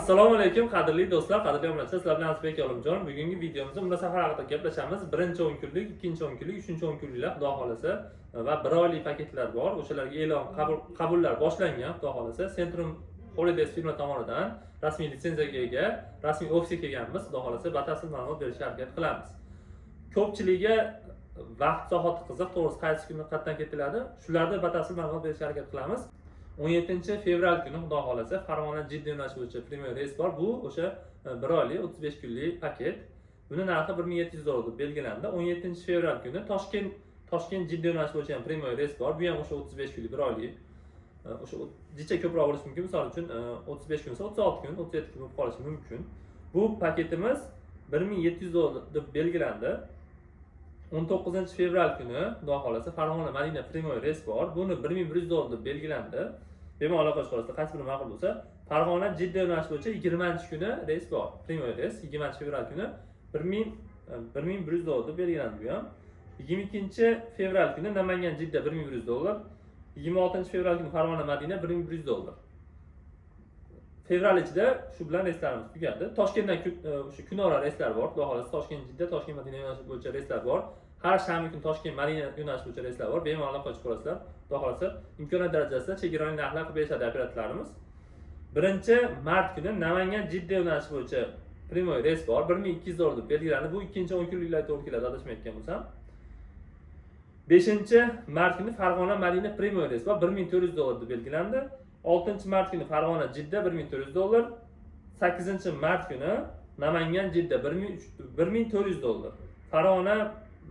Assalomu alaykum qadrli do'stlar, qadrli obunachilar, sizlar bilan Azizbek Olimjon. Bugungi videomizda bunda safar haqida gaplashamiz. Birinchi 10 kunlik, ikkinchi 10 kunlik, uchinchi 10 kunliklar xudo xolasa va 1 oylik paketlar bor. O'shalarga e'lon qabullar boshlangan xudo xolasa. Centrum Holidays firma tomonidan rasmiy litsenziyaga ega, rasmiy ofisga kelganmiz. Xudo xolasa batafsil ma'lumot berishga harakat qilamiz. Ko'pchiligiga vaqt soati qiziq, to'g'risi qaysi kuni qatdan ketiladi, shularda batafsil ma'lumot berishga harakat qilamiz. 17 fevral kuni xudo xolasa Farg'ona Jidda yo'nalishi bo'yicha premyer reys bor. Bu o'sha 1 oylik 35 kunlik paket. Buni narxi 1700 dollar deb belgilandi. 17 fevral kuni Toshkent Jidda yo'nalishi bo'yicha ham premyer reys bor. Bu ham o'sha 35 kunlik 1 oylik. O'sha jicha ko'proq bo'lishi mumkin. Misol uchun 35 kun, 36 kun, 37 kun bo'lib qolishi mumkin. Bu paketimiz 1700 dollar deb belgilandi. 19 fevral kuni xudo xolasa Farg'ona Madina premyer reys bor. Buni 1100 dollar deb belgilandi. Bemalol aloqa qilishda qaysi biri ma'qul bo'lsa, Farg'ona Jidda yo'nalishi bo'yicha 20-kuni reys bor. Premyer reys 20-fevral kuni 1100 dollar deb belgilandi bu ham. 22 fevral kuni Namangan Jidda 1100 dollar. 26 fevral kuni Farg'ona Madina 1100 dollar. Fevral ichida shu bilan reyslarimiz tugadi. Toshkentdan o'sha kunora reyslar bor. Xudo xolasa Toshkent Jidda, Toshkent Madina yo'nalishi bo'yicha reyslar bor. Har shanba kuni Toshkent Madina yo'nalishi bo'yicha reyslar bor. Bemalol aloqa qilib ko'rasizlar. Xudo xolasa imkoniyat darajasida chegirali narxlar qilib berishadi operatorlarimiz. 1-mart kuni Namangan Jidda yo'nalishi bo'yicha premyer reys bor. 1200 dollar deb belgilandi. Bu ikkinchi 10 kunliklarga to'g'ri keladi, adashmayotgan bo'lsam. 5-mart kuni Farg'ona Madina premyer reys bor. 1400 dollar deb belgilandi. 6-mart kuni Farg'ona Jidda 1400 dollar. 8-mart kuni Namangan Jidda 1400 dollar. Farg'ona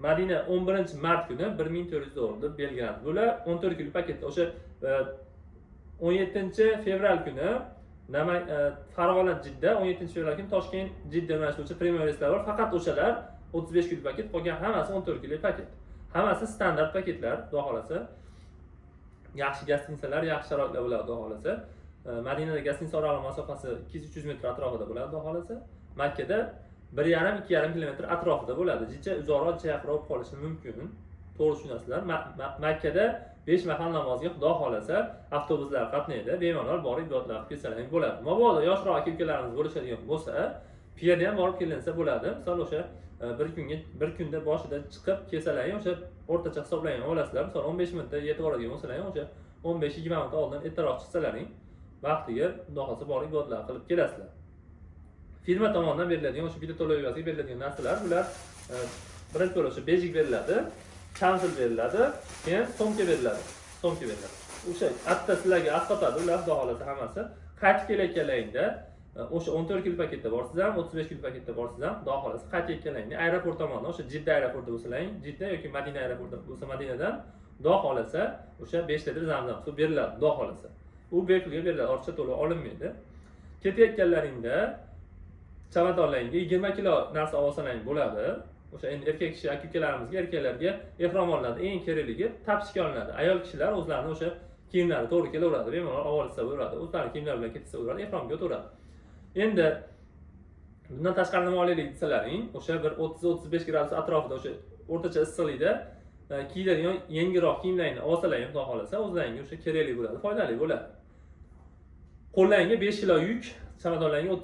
Madina 11-mart kuni 1400 dollar deb belgilandi. Bular 14 kunlik paketda. O'sha 17 fevral kuni Farg'ona Jidda, 17 fevral kuni Toshkent Jidda yo'nalishi bo'yicha premyer reyslar bor. Faqat o'shalar 35 kunlik paket, qolgan hammasi 14 kunlik paket. Hammasi standart paketlar, xudo xolasa. Yaxshi gostinitsalar, yaxshi sharoitlar bo'ladi, xudo xolasa. Madinada gostinitsa oraliq masofasi 200-300 metr atrofida bo'ladi, xudo xolasa. Makkada 1,5-2,5 kilometr atrofida bo'ladi. Jicha uzoqroq, jicha yaqinroq qolishi mumkin. To'g'ri tushunasizlar. Makkada 5 mahal namozga xudo xolasa avtobuslar qatnaydi. Bemalol borib ibodatlar qilib kelsangiz bo'ladi. Mabodo yoshroq aka-ukalarimiz bo'lishadigan bo'lsa, piyoda ham borib kelinsa bo'ladi. Misol o'sha bir kunda boshida chiqib kelsalar, o'sha o'rtacha hisoblagan olasizlar. Misol 15 minutda yetib boradigan bo'lsalar, o'sha 15-20 minut oldin ertaroq chiqsalaring, vaqtiga xudo xolasa borib ibodatlar qilib kelasizlar. Firma tomonidan beriladigan o'sha bilet to'loviyasiga beriladigan narsalar, bular birinchi bo'lib o'sha bejik beriladi, chansel beriladi, keyin so'mka beriladi. O'sha atta sizlarga asqatadi, ular xudo xolasa hammasi. Qaytib kelayotganlaringda o'sha 14 kunlik paketda borsiz ham, 35 kunlik paketda borsiz ham, xudo xolasa qaytib kelayotganlaringda aeroport tomonidan, o'sha Jidda aeroporti bo'lsalaring, Jidda yoki Madina aeroporti bo'lsa Madinadan xudo xolasa o'sha 5 litr zamzam suv beriladi, xudo xolasa. U bepulga beriladi, ortiqcha to'lov olinmaydi. Ketayotganlaringda chamadonlaringga 20 kilo narsa olsalaring bo'ladi. O'sha endi erkak kishi aka-ukalarimizga, erkaklarga ehrom olinadi. Eng kerakligi tapishga olinadi. Ayol kishilar o'zlarining o'sha kiyimlari to'g'ri kelaveradi, bemalol olsa bo'ladi. O'zlarining kiyimlari bilan ketsa bo'ladi, ehromga o'tiradi. Endi bundan tashqari nima olaylik desalaring, o'sha bir 30-35 gradus atrofida o'sha o'rtacha issiqlikda kiyiladigan yengilroq kiyimlarni olsalaring, xudo xolasa, o'zlaringga o'sha kerakli bo'ladi, foydali bo'ladi. Qo'llaringga 5 kilo yuk, chamadonlaringga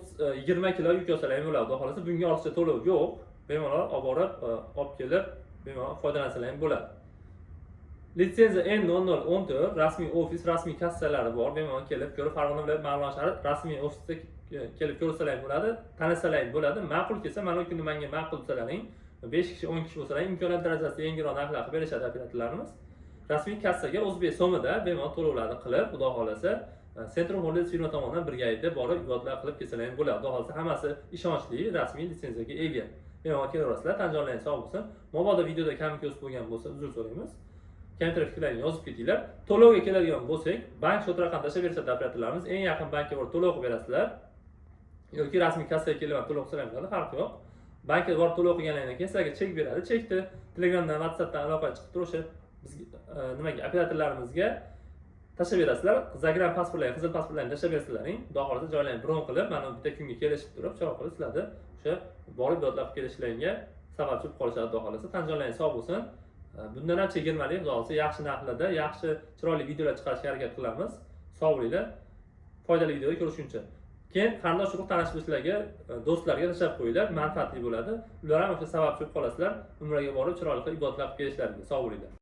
20 kilo yuk olsalaring bo'ladi, xudo xolasa. Bunga ortiqcha to'lov yo'q. Bemalol olib kelib, bemalol foydalansalaring bo'ladi. Litsenziya N0014 rasmiy ofis, rasmiy kassalari bor. Bemalol kelib ko'rib, Farg'ona viloyat Marg'ilon shahri rasmiy ofisida kelib ko'rsalaring bo'ladi, tanishsalaring bo'ladi. Ma'qul kelsa, mana shu kuni menga ma'qul desalaring, 5 kishi, 10 kishi bo'lsalaring, imkoniyat darajasida yangiroq narxlar qilib berishadi operatorlarimiz. Rasmiy kassaga o'zbek so'mida bemalol to'lovlarni qilib, xudo xolasa, Centrum Holidays firma tomonidan birgalikda borib ibodatlar qilib kelsalaring bo'ladi. Xudo xolasa hammasi ishonchli, rasmiy litsenziyaga ega. Bemalol kelaverasizlar, tan jonlaringiz sog' bo'lsin. Mabodo videoda kamlik o'sib bo'lgan bo'lsa, uzr so'raymiz. Kamchilik fikrlarini yozib ketinglar. To'lovga keladigan bo'lsak, bank shot raqam tashlab berishadi operatorlarimiz. Eng yaqin bankka borib to'lov qilib berasizlar. Yoki rasmiy kassaga kelib to'lov qilsalar bo'ladi, farqi yo'q. Bankka borib to'lov qilganingizdan keyin sizlarga chek beradi. Chekni Telegramdan, WhatsAppdan aloqa chiqib turib, o'sha bizga nimaga operatorlarimizga tashlab berasizlar. Zagram pasportlaringiz, qizil pasportlaringizni tashlab bersalaring, xudo xolasa joylarini bron qilib, mana bitta kunga kelishib turib, chorq qilib sizlarni o'sha borib ibodatlar qilib kelishlaringga sababchi bo'lib qolishadi, xudo xolasa. Tan jonlaringiz sog' bo'lsin. Bundan ham chegirmali, xudo xolasa, yaxshi narxlarda, yaxshi chiroyli videolar chiqarishga harakat qilamiz. Sog' bo'linglar. Foydali videoda ko'rishguncha. keyin qarindosh urug' tanish bilishlarga, do'stlarga tashlab qo'yinglar, manfaatli bo'ladi. Ular ham o'sha sababchi bo'lib qolasizlar, umraga borib chiroyli qilib ibodatlar qilib kelishlariga. Sog' bo'linglar.